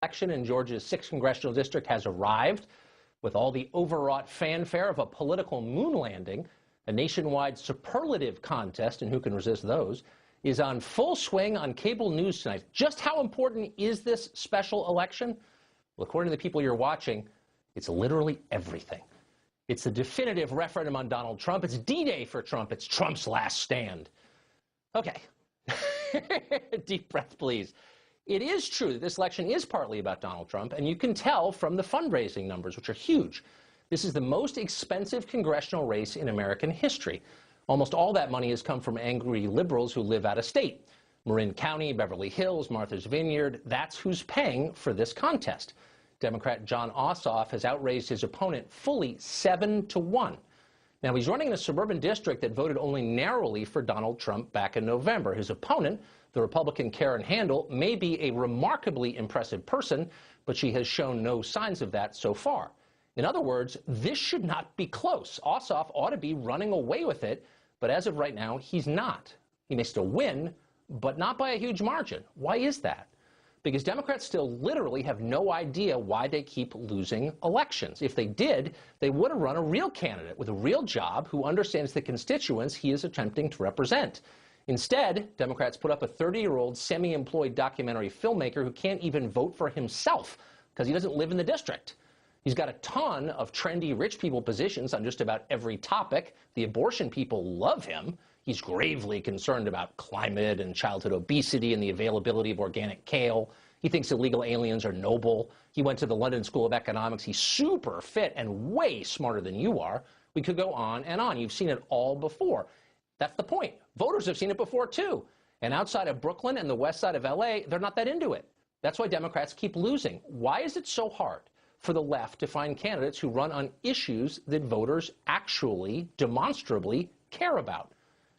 Election in Georgia's 6th congressional district has arrived with all the overwrought fanfare of a political moon landing. A nationwide superlative contest, and who can resist those, is on full swing on cable news tonight. Just how important is this special election? Well, according to the people you're watching, it's literally everything. It's the definitive referendum on Donald Trump. It's D-Day for Trump. It's Trump's last stand. Okay. Deep breath, please. It is true that this election is partly about Donald Trump, and you can tell from the fundraising numbers, which are huge. This is the most expensive congressional race in American history. Almost all that money has come from angry liberals who live out of state. Marin County, Beverly Hills, Martha's Vineyard, that's who's paying for this contest. Democrat Jon Ossoff has outraised his opponent fully 7-1. Now, he's running in a suburban district that voted only narrowly for Donald Trump back in November. His opponent, the Republican Karen Handel, may be a remarkably impressive person, but she has shown no signs of that so far. In other words, this should not be close. Ossoff ought to be running away with it, but as of right now, he's not. He may still win, but not by a huge margin. Why is that? Because Democrats still literally have no idea why they keep losing elections. If they did, they would have run a real candidate with a real job who understands the constituents he is attempting to represent. Instead, Democrats put up a 30-year-old semi-employed documentary filmmaker who can't even vote for himself because he doesn't live in the district. He's got a ton of trendy rich people positions on just about every topic. The abortion people love him. He's gravely concerned about climate and childhood obesity and the availability of organic kale. He thinks illegal aliens are noble. He went to the London School of Economics. He's super fit and way smarter than you are. We could go on and on. You've seen it all before. That's the point. Voters have seen it before, too. And outside of Brooklyn and the west side of L.A., they're not that into it. That's why Democrats keep losing. Why is it so hard for the left to find candidates who run on issues that voters actually, demonstrably care about?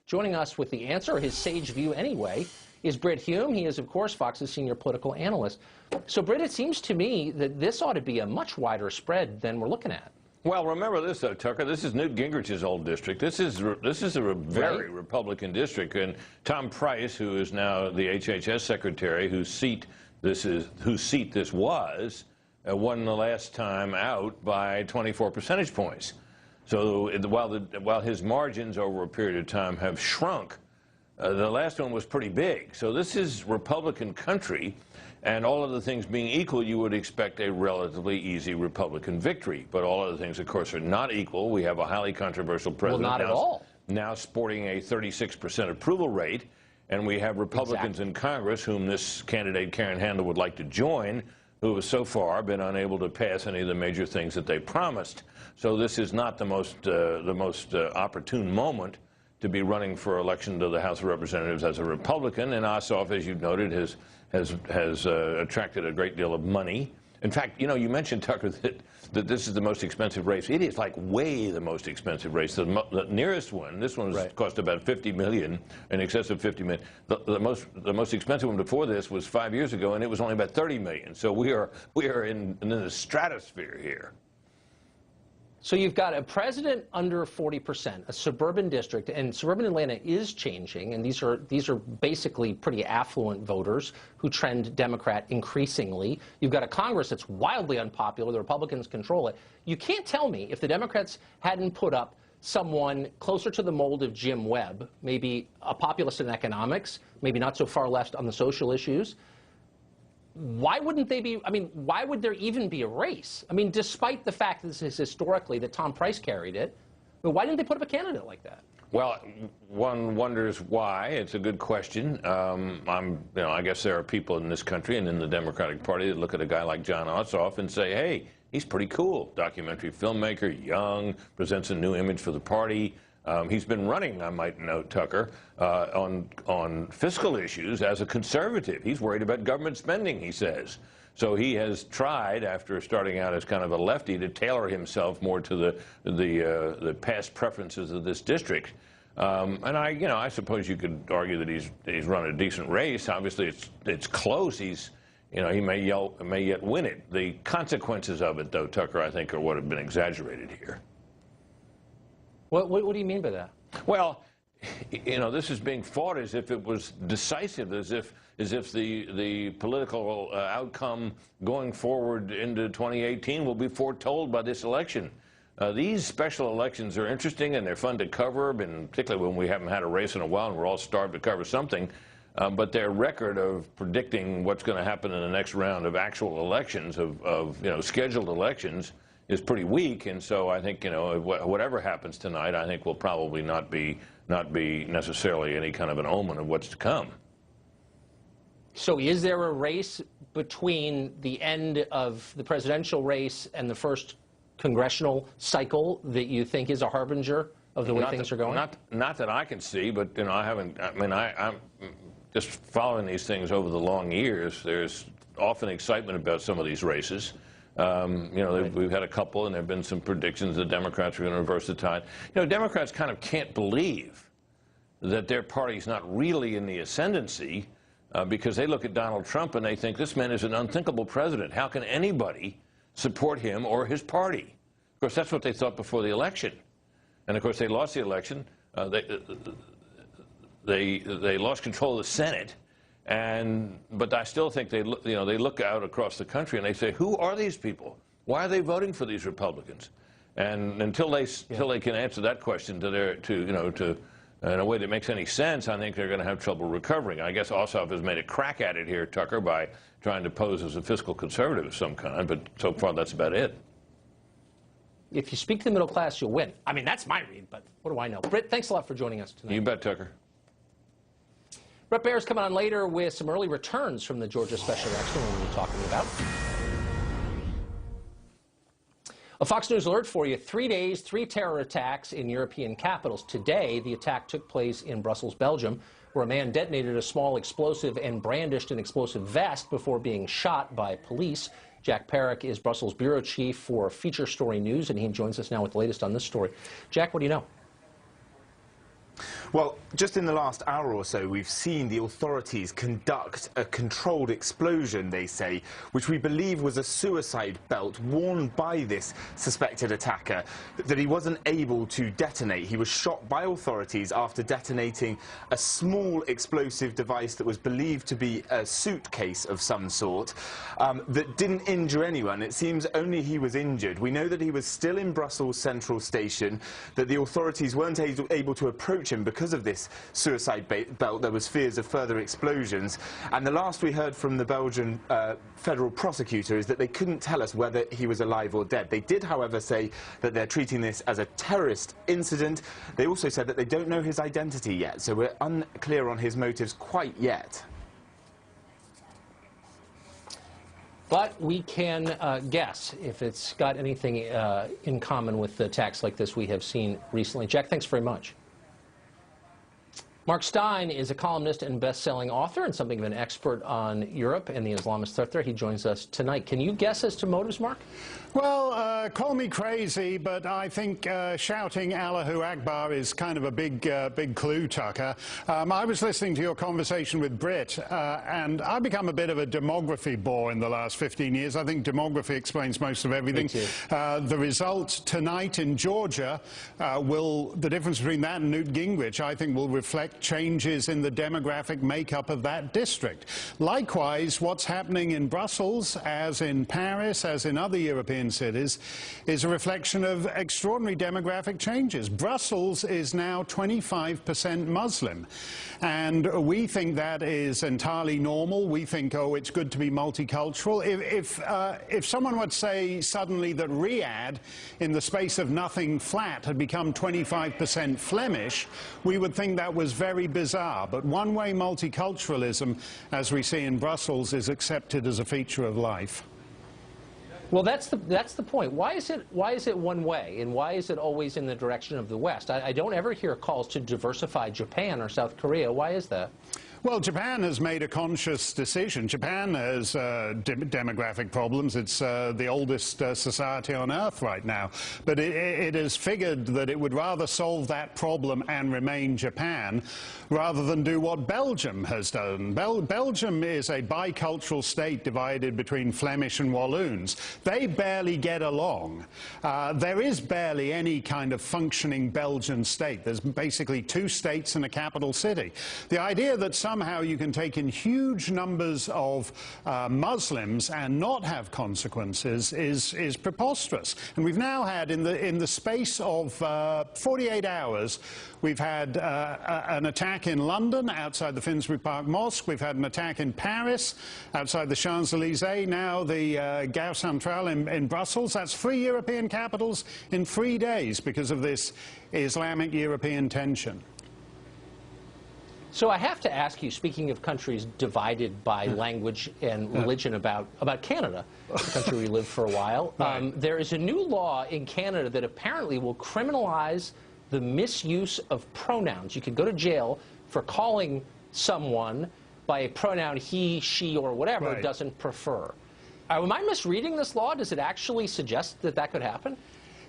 Joining us with the answer, his sage view anyway, is Brit Hume. He is, of course, Fox's senior political analyst. So, Brit, it seems to me that this ought to be a much wider spread than we're looking at. Well, remember this, though, Tucker. This is Newt Gingrich's old district. This is a very Republican district. And Tom Price, who is now the HHS secretary, whose seat this was, won the last time out by 24 percentage points. So while his margins over a period of time have shrunk, the last one was pretty big. So this is Republican country, and all of the things being equal, you would expect a relatively easy Republican victory. But all of the things, of course, are not equal. We have a highly controversial president now sporting a 36% approval rate, and we have Republicans in Congress, whom this candidate, Karen Handel, would like to join, who has so far been unable to pass any of the major things that they promised. So this is not the most opportune moment to be running for election to the House of Representatives as a Republican. And Ossoff, as you noted, has attracted a great deal of money. In fact, you know, you mentioned, Tucker, that this is the most expensive race. It is like way the most expensive race. The nearest one, this one cost about $50 million, in excess of $50 million. The most expensive one before this was 5 years ago, and it was only about $30 million. So we are in the stratosphere here. So you've got a president under 40%, a suburban district, and suburban Atlanta is changing, and these are basically pretty affluent voters who trend Democrat increasingly. You've got a Congress that's wildly unpopular. The Republicans control it. You can't tell me if the Democrats hadn't put up someone closer to the mold of Jim Webb, maybe a populist in economics, maybe not so far left on the social issues. Why wouldn't they be, I mean, why would there even be a race? I mean, despite the fact that this is historically that Tom Price carried it, but why didn't they put up a candidate like that? Well, one wonders why. It's a good question. I guess there are people in this country and in the Democratic Party that look at a guy like Jon Ossoff and say, hey, he's pretty cool. Documentary filmmaker, young, presents a new image for the party. He's been running, I might note, Tucker, on fiscal issues as a conservative. He's worried about government spending, he says. So he has tried, after starting out as kind of a lefty, to tailor himself more to the past preferences of this district. And I suppose you could argue that he's run a decent race. Obviously, it's close. He may yet win it. The consequences of it, though, Tucker, I think, are what have been exaggerated here. What do you mean by that? Well, you know, this is being fought as if it was decisive, as if the political outcome going forward into 2018 will be foretold by this election. These special elections are interesting and they're fun to cover, and particularly when we haven't had a race in a while and we're all starved to cover something. But their record of predicting what's going to happen in the next round of actual elections, of you know, scheduled elections, is pretty weak. And so I think, you know, whatever happens tonight, I think will probably not be necessarily any kind of an omen of what's to come. So is there a race between the end of the presidential race and the first congressional cycle that you think is a harbinger of the way things are going? Not that I can see, but, you know, I'm just following these things over the long years. There's often excitement about some of these races. You know, Right. We've had a couple, and there have been some predictions that Democrats are going to reverse the tide. You know, Democrats kind of can't believe that their party's not really in the ascendancy because they look at Donald Trump and they think this man is an unthinkable president. How can anybody support him or his party? Of course, that's what they thought before the election. And, of course, they lost the election. They lost control of the Senate. But I still think they look out across the country and they say, who are these people? Why are they voting for these Republicans? And until they can answer that question in a way that makes any sense, I think they're going to have trouble recovering. I guess Ossoff has made a crack at it here, Tucker, by trying to pose as a fiscal conservative of some kind, but so far that's about it. If you speak to the middle class, you'll win. I mean, that's my read, but what do I know? Britt, thanks a lot for joining us tonight. You bet, Tucker. Brett Baer's coming on later with some early returns from the Georgia special election we'll be talking about. A Fox News alert for you. 3 days, 3 terror attacks in European capitals. Today, the attack took place in Brussels, Belgium, where a man detonated a small explosive and brandished an explosive vest before being shot by police. Jack Perrick is Brussels bureau chief for Feature Story News, and he joins us now with the latest on this story. Jack, what do you know? Well, just in the last hour or so, we've seen the authorities conduct a controlled explosion, they say, which we believe was a suicide belt worn by this suspected attacker, that he wasn't able to detonate. He was shot by authorities after detonating a small explosive device that was believed to be a suitcase of some sort, that didn't injure anyone. It seems only he was injured. We know that he was still in Brussels Central Station, that the authorities weren't able to approach him because of this suicide belt. There was fears of further explosions, and the last we heard from the Belgian federal prosecutor is that they couldn't tell us whether he was alive or dead. They did, however, say that they're treating this as a terrorist incident. They also said that they don't know his identity yet, so we're unclear on his motives quite yet. But we can guess if it's got anything in common with the attacks like this we have seen recently. Jack, thanks very much. Mark Stein is a columnist and best-selling author and something of an expert on Europe and the Islamist threat there. He joins us tonight. Can you guess as to motives, Mark? Well, call me crazy, but I think shouting Allahu Akbar is kind of a big clue, Tucker. I was listening to your conversation with Britt, and I've become a bit of a demography bore in the last 15 years. I think demography explains most of everything. Me too. The result tonight in Georgia the difference between that and Newt Gingrich, I think, will reflect changes in the demographic makeup of that district. Likewise, what's happening in Brussels, as in Paris, as in other European cities, is a reflection of extraordinary demographic changes. Brussels is now 25% Muslim, and we think that is entirely normal. We think, oh, it's good to be multicultural. If someone would say suddenly that Riyadh, in the space of nothing flat, had become 25% Flemish, we would think that was very bizarre. But one-way multiculturalism, as we see in Brussels, is accepted as a feature of life. Well, that's the point. Why is it one way, and why is it always in the direction of the West? I don't ever hear calls to diversify Japan or South Korea. Why is that? Well, Japan has made a conscious decision. Japan has demographic problems. It's the oldest society on Earth right now. But it has figured that it would rather solve that problem and remain Japan rather than do what Belgium has done. Belgium is a bicultural state divided between Flemish and Walloons. They barely get along. There is barely any kind of functioning Belgian state. There's basically 2 states and a capital city. The idea that somehow you can take in huge numbers of Muslims and not have consequences is preposterous. And we've now had, in the space of 48 hours, we've had an attack in London outside the Finsbury Park Mosque. We've had an attack in Paris outside the Champs-Élysées. Now the Gare Centrale in Brussels. That's 3 European capitals in 3 days because of this Islamic European tension. So I have to ask you, speaking of countries divided by language and religion, about Canada, the country we lived for a while. There is a new law in Canada that apparently will criminalize the misuse of pronouns. You could go to jail for calling someone by a pronoun he, she, or whatever doesn't prefer. Am I misreading this law? Does it actually suggest that that could happen?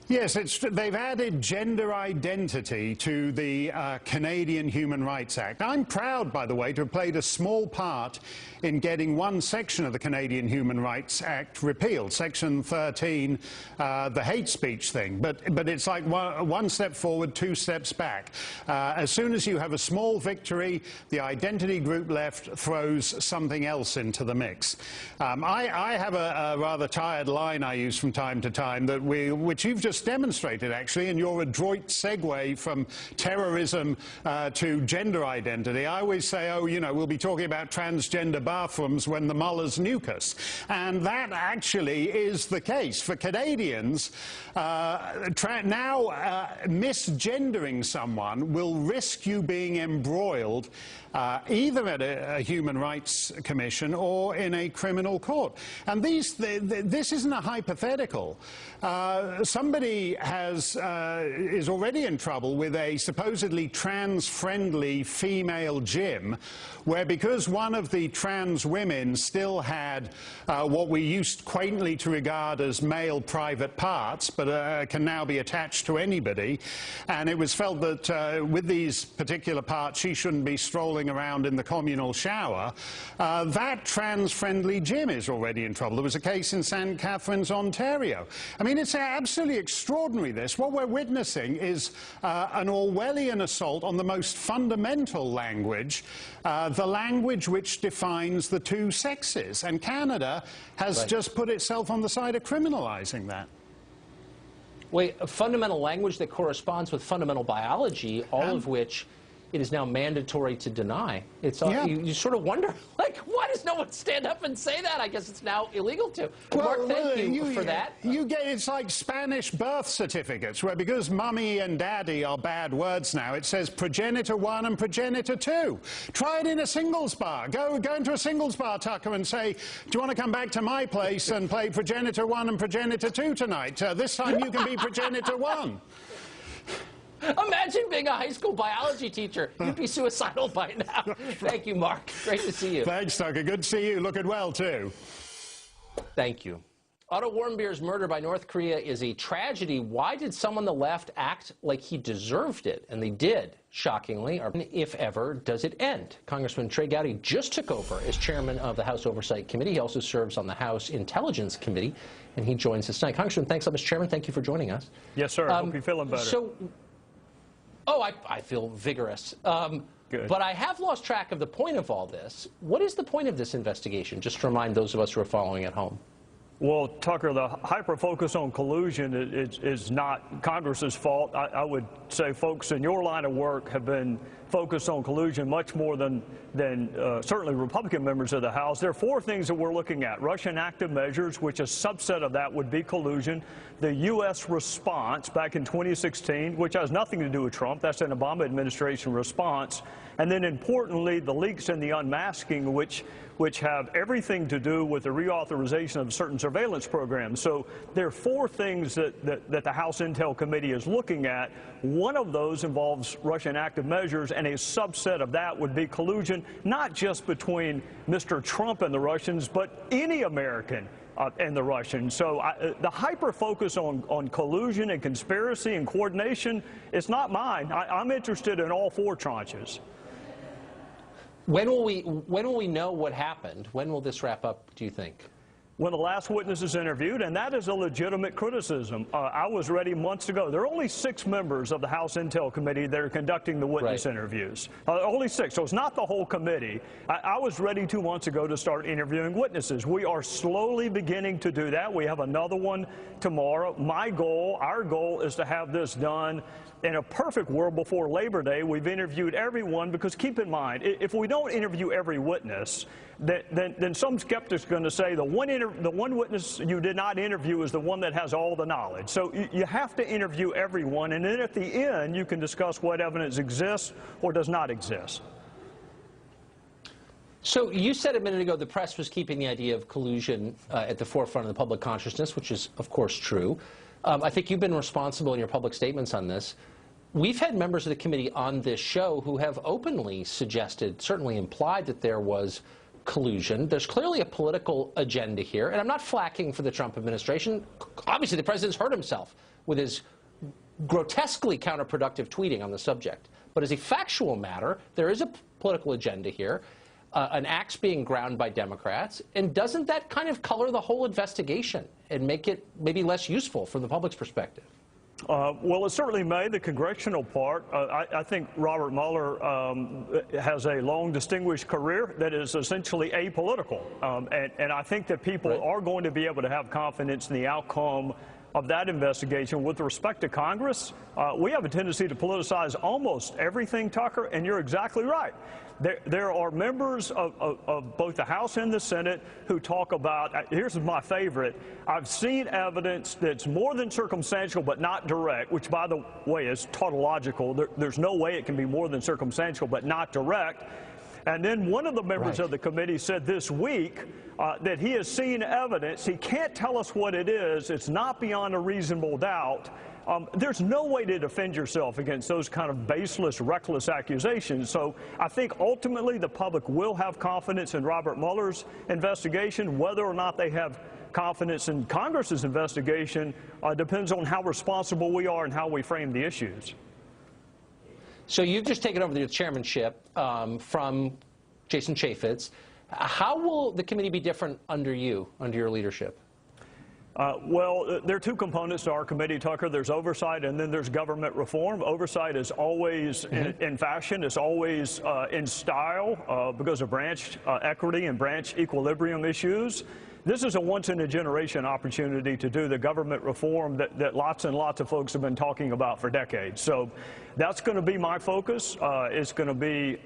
Yes, they've added gender identity to the Canadian Human Rights Act. I'm proud, by the way, to have played a small part in getting one section of the Canadian Human Rights Act repealed, Section 13, the hate speech thing. But it's like one step forward, 2 steps back. As soon as you have a small victory, the identity group left throws something else into the mix. I have a rather tired line I use from time to time, which you've just demonstrated, actually, and your adroit segue from terrorism to gender identity. I always say, oh, you know, we'll be talking about transgender bathrooms when the mullahs nuke us. And that actually is the case. For Canadians, misgendering someone will risk you being embroiled either at a human rights commission or in a criminal court. And this isn't a hypothetical. Somebody is already in trouble with a supposedly trans-friendly female gym, where because one of the trans women still had what we used quaintly to regard as male private parts, but can now be attached to anybody, and it was felt that with these particular parts she shouldn't be strolling around in the communal shower, that trans-friendly gym is already in trouble. There was a case in St. Catharines, Ontario. I mean, it's absolutely extraordinary, this. What we're witnessing is an Orwellian assault on the most fundamental language, the language which defines the 2 sexes. And Canada has just put itself on the side of criminalizing that. Wait, a fundamental language that corresponds with fundamental biology, all of which it is now mandatory to deny. It's you sort of wonder, like, why does no one stand up and say that? I guess it's now illegal to. Well, Mark, thank you for that. It's like Spanish birth certificates, where because mummy and daddy are bad words now, it says progenitor 1 and progenitor 2. Try it in a singles bar. Go into a singles bar, Tucker, and say, do you want to come back to my place and play progenitor 1 and progenitor 2 tonight? This time you can be progenitor 1. Imagine being a high school biology teacher. You'd be suicidal by now. Thank you, Mark. Great to see you. Thanks, Tucker. Good to see you. Looking well, too. Thank you. Otto Warmbier's murder by North Korea is a tragedy. Why did some on the left act like he deserved it? And they did, shockingly. If ever, does it end? Congressman Trey Gowdy just took over as chairman of the House Oversight Committee. He also serves on the House Intelligence Committee, and he joins us tonight. Congressman, thanks so much, Chairman. Thank you for joining us. Yes, sir. Hope you're feeling better. I feel vigorous. Good. But I have lost track of the point of all this. What is the point of this investigation? Just to remind those of us who are following at home. Well, Tucker, the hyper-focus on collusion is not Congress's fault. I would say folks in your line of work have been focused on collusion much more than certainly Republican members of the House. There are 4 things that we're looking at. Russian active measures, which a subset of that would be collusion. The U.S. response back in 2016, which has nothing to do with Trump. That's an Obama administration response. And then importantly, the leaks and the unmasking, which have everything to do with the reauthorization of certain surveillance programs. So there are 4 things that the House Intel Committee is looking at. One of those involves Russian active measures, and a subset of that would be collusion, not just between Mr. Trump and the Russians, but any American and the Russians. So the hyper-focus on collusion and conspiracy and coordination is not mine. I'm interested in all four tranches. When will we know what happened? When will this wrap up, do you think? When the last witness is interviewed, and that is a legitimate criticism. I was ready months ago. There are only 6 members of the House Intel Committee that are conducting the witness interviews. Only 6, so it's not the whole committee. I was ready 2 months ago to start interviewing witnesses. We are slowly beginning to do that. We have another one tomorrow. Our goal is to have this done in a perfect world before Labor Day. We've interviewed everyone, because keep in mind, if we don't interview every witness, then some skeptics are going to say the one witness you did not interview is the one that has all the knowledge. So you have to interview everyone, and then at the end you can discuss what evidence exists or does not exist. So you said a minute ago the press was keeping the idea of collusion at the forefront of the public consciousness, which is, of course, true. I think you've been responsible in your public statements on this. We've had members of the committee on this show who have openly suggested, certainly implied, that there was collusion. There's clearly a political agenda here, and I'm not flacking for the Trump administration. Obviously, the president's hurt himself with his grotesquely counterproductive tweeting on the subject. But as a factual matter, there is a political agenda here, an axe being ground by Democrats, and doesn't that kind of color the whole investigation and make it maybe less useful from the public's perspective? Well, it certainly may. The congressional part, I think Robert Mueller has a long, distinguished career that is essentially apolitical. And I think that people are going to be able to have confidence in the outcome of that investigation. With respect to Congress, we have a tendency to politicize almost everything, Tucker, and you're exactly right. There are members of both the House and the Senate who talk about, here's my favorite, I've seen evidence that's more than circumstantial but not direct, which, by the way, is tautological. There's no way it can be more than circumstantial but not direct. And then one of the members of the committee said this week that he has seen evidence. He can't tell us what it is. It's not beyond a reasonable doubt. There's no way to defend yourself against those kind of baseless, reckless accusations. So I think ultimately the public will have confidence in Robert Mueller's investigation. Whether or not they have confidence in Congress's investigation depends on how responsible we are and how we frame the issues. So you've just taken over the chairmanship from Jason Chaffetz. How will the committee be different under you, under your leadership? Well, there are 2 components to our committee, Tucker. There's oversight and then there's government reform. Oversight is always in fashion. It's always in style because of branch equity and branch equilibrium issues. This is a once-in-a-generation opportunity to do the government reform that lots and lots of folks have been talking about for decades. So that's going to be my focus. It's going to be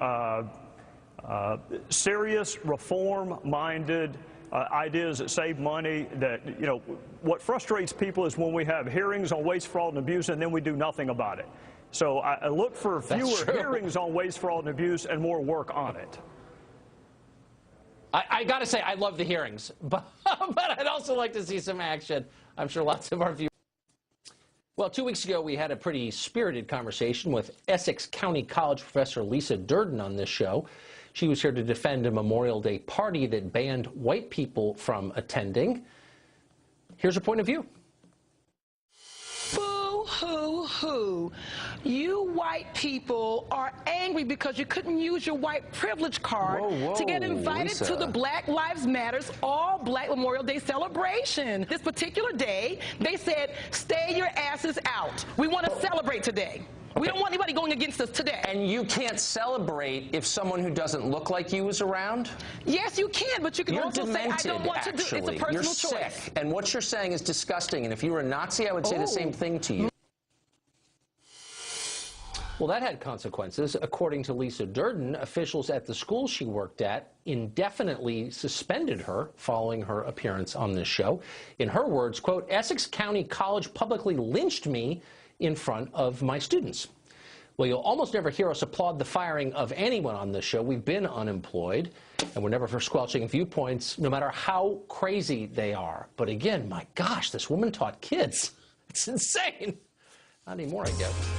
serious, reform-minded ideas that save money. That, you know, what frustrates people is when we have hearings on waste, fraud, and abuse, and then we do nothing about it. So I look for fewer hearings on waste, fraud, and abuse and more work on it. I got to say, I love the hearings, but I'd also like to see some action. I'm sure lots of our viewers. Well, 2 weeks ago, we had a pretty spirited conversation with Essex County College professor Lisa Durden on this show. She was here to defend a Memorial Day party that banned white people from attending. Here's her point of view. Boo-hoo-hoo. You white people are angry because you couldn't use your white privilege card to get invited to the Black Lives Matters all-black Memorial Day celebration. This particular day, they said, stay your asses out. We want to celebrate today. We don't want anybody going against us today. And you can't celebrate if someone who doesn't look like you is around? Yes, you can, but you can also say, I don't want to do it. It's a personal You're choice. sick. And what you're saying is disgusting. And if you were a Nazi, I would say the same thing to you. Well, that had consequences. According to Lisa Durden, officials at the school she worked at indefinitely suspended her following her appearance on this show. In her words, quote, Essex County College publicly lynched me in front of my students. Well, you'll almost never hear us applaud the firing of anyone on this show. We've been unemployed, and we're never for squelching viewpoints, no matter how crazy they are. But again, my gosh, this woman taught kids. It's insane. Not anymore, I guess.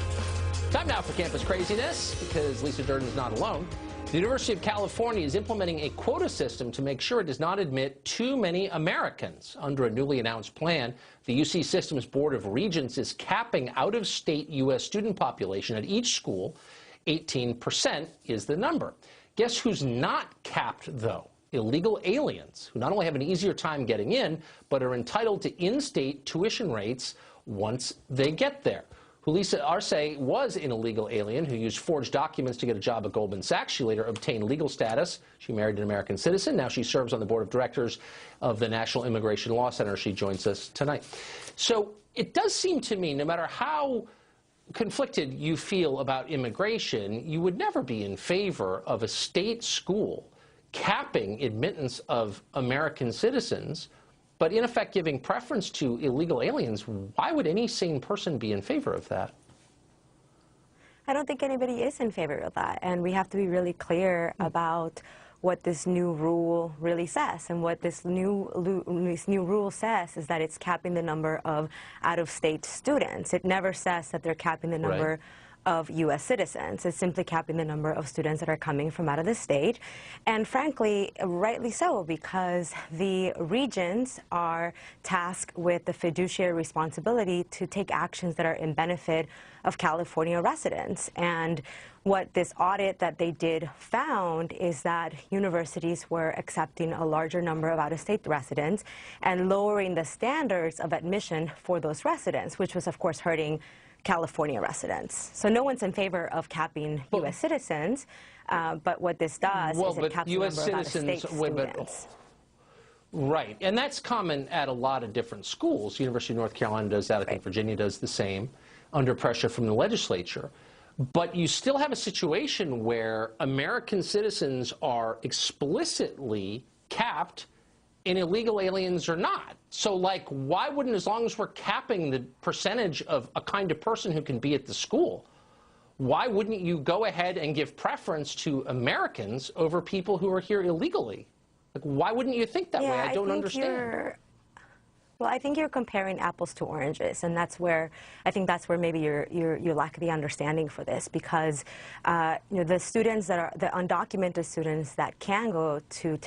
Time now for Campus Craziness, because Lisa Durden is not alone. The University of California is implementing a quota system to make sure it does not admit too many Americans. Under a newly announced plan, the UC System's Board of Regents is capping out-of-state U.S. student population at each school. 18% is the number. Guess who's not capped, though? Illegal aliens, who not only have an easier time getting in, but are entitled to in-state tuition rates once they get there. Julissa Arce was an illegal alien who used forged documents to get a job at Goldman Sachs. She later obtained legal status. She married an American citizen. Now she serves on the board of directors of the National Immigration Law Center. She joins us tonight. So it does seem to me, no matter how conflicted you feel about immigration, you would never be in favor of a state school capping admittance of American citizens, but in effect giving preference to illegal aliens. Why would any sane person be in favor of that? I don't think anybody is in favor of that, and we have to be really clear about what this new rule really says. And what this new rule says is that it's capping the number of out-of-state students. It never says that they're capping the number of U.S. citizens. It's simply capping the number of students that are coming from out of the state. And frankly, rightly so, because the regents are tasked with the fiduciary responsibility to take actions that are in benefit of California residents. And what this audit that they did found is that universities were accepting a larger number of out-of-state residents and lowering the standards of admission for those residents, which was, of course, hurting California residents. So no one's in favor of capping U.S. citizens, but what this does is it caps the number of out-of-state students. Right, and that's common at a lot of different schools. University of North Carolina does that. I think Virginia does the same, under pressure from the legislature. But you still have a situation where American citizens are explicitly capped and illegal aliens are not. So, like, why wouldn't, as long as we're capping the percentage of a kind of person who can be at the school, why wouldn't you go ahead and give preference to Americans over people who are here illegally? Like, why wouldn't you think that way? I don't understand. Well, I think you're comparing apples to oranges, and that's where I think that's where maybe you lack the understanding for this, because you know, the students that are the undocumented students that can go to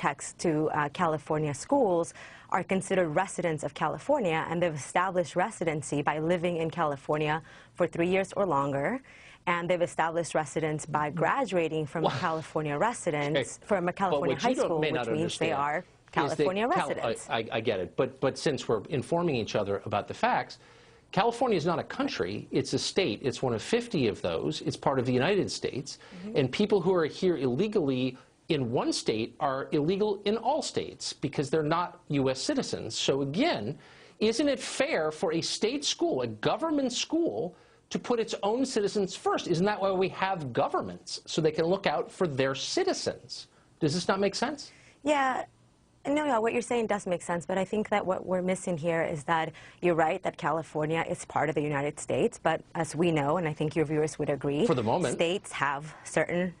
California schools are considered residents of California, and they've established residency by living in California for 3 years or longer. And they've established residence by graduating from a California residence, from a California high school, which means they are California residents. I get it, but since we're informing each other about the facts, California is not a country, it's a state. It's one of 50 of those. It's part of the United States. And people who are here illegally in one state are illegal in all states because they're not U.S. citizens. So again, isn't it fair for a state school, a government school, to put its own citizens first? Isn't that why we have governments, so they can look out for their citizens? Does this not make sense? Yeah. No, what you're saying does make sense, but I think that what we're missing here is that you're right that California is part of the United States, but as we know, and I think your viewers would agree, for the moment, states have certain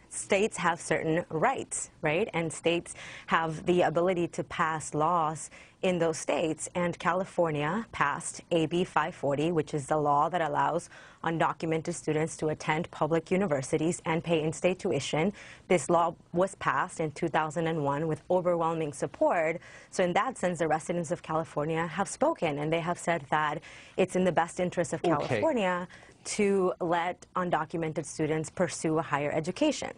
rights, right? And states have the ability to pass laws in those states, and California passed AB 540, which is the law that allows undocumented students to attend public universities and pay in-state tuition. This law was passed in 2001 with overwhelming support. So in that sense, the residents of California have spoken, and they have said that it's in the best interest of California to let undocumented students pursue a higher education.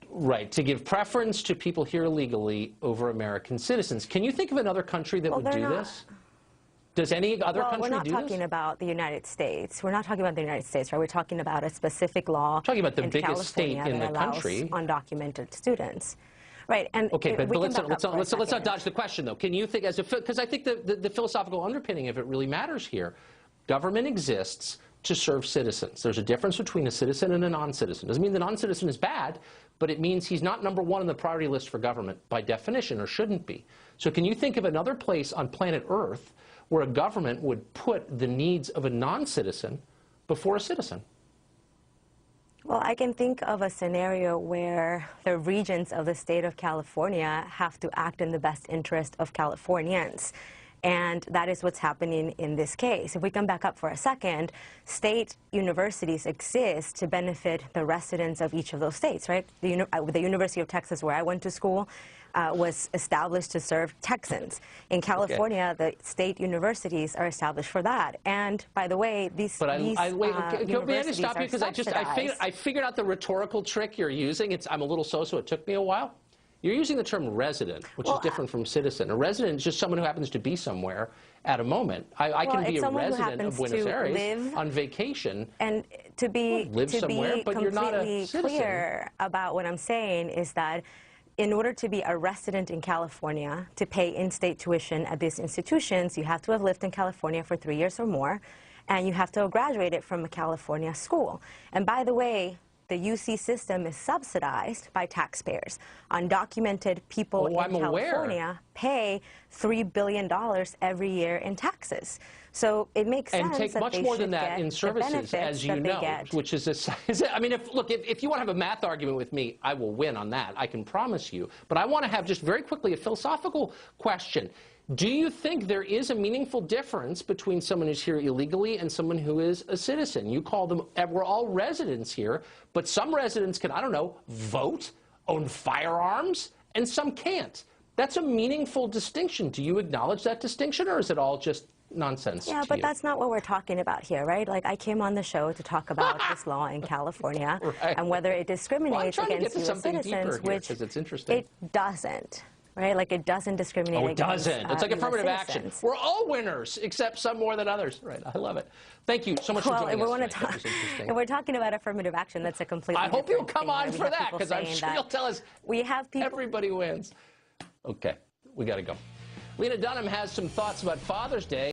Right, to give preference to people here illegally over American citizens. Can you think of another country that would do this? Does any other country do this? We're not talking about the United States. We're not talking about the United States, right? We're talking about a specific law. Talking about the biggest state in the country. Undocumented students. Right, and but let's not dodge the question, though. Can you think, because I think the philosophical underpinning of it really matters here. Government exists to serve citizens. There's a difference between a citizen and a non-citizen. Doesn't mean the non-citizen is bad, but it means he's not number one on the priority list for government by definition, or shouldn't be. So can you think of another place on planet Earth where a government would put the needs of a non-citizen before a citizen? Well, I can think of a scenario where the regents of the state of California have to act in the best interest of Californians. And that is what's happening in this case. If we come back up for a second, state universities exist to benefit the residents of each of those states, right? The University of Texas, where I went to school, was established to serve Texans. In California, the state universities are established for that. And by the way, these may I universities stop you because I figured out the rhetorical trick you're using. I'm a little so it took me a while. You're using the term resident, which is different from citizen. A resident is just someone who happens to be somewhere at a moment. I can be a resident of Buenos Aires on vacation. And to be completely clear about what I'm saying is that in order to be a resident in California, to pay in-state tuition at these institutions, you have to have lived in California for 3 years or more, and you have to have graduated from a California school. And by the way, the UC system is subsidized by taxpayers. Undocumented people in California pay $3 billion every year in taxes. So it makes sense and take that much more than that in services, as you know, which is I mean, if you want to have a math argument with me, I will win on that. I can promise you. But I want to have just very quickly a philosophical question. Do you think there is a meaningful difference between someone who's here illegally and someone who is a citizen? You call them, we're all residents here, but some residents can, I don't know, vote, own firearms, and some can't. That's a meaningful distinction. Do you acknowledge that distinction, or is it all just nonsense? Yeah, but that's not what we're talking about here, right? Like, I came on the show to talk about this law in California and whether it discriminates against U.S. citizens, which it's interesting. It doesn't. Right? Like, it doesn't discriminate against doesn't. It's like affirmative action. citizens. We're all winners, except some more than others. Right. I love it. Thank you so much for joining us. If we're talking about affirmative action, that's a completely I hope you'll come on thing. for that, because I'm sure you'll tell us we have people. Everybody wins. Okay. We got to go. Lena Dunham has some thoughts about Father's Day.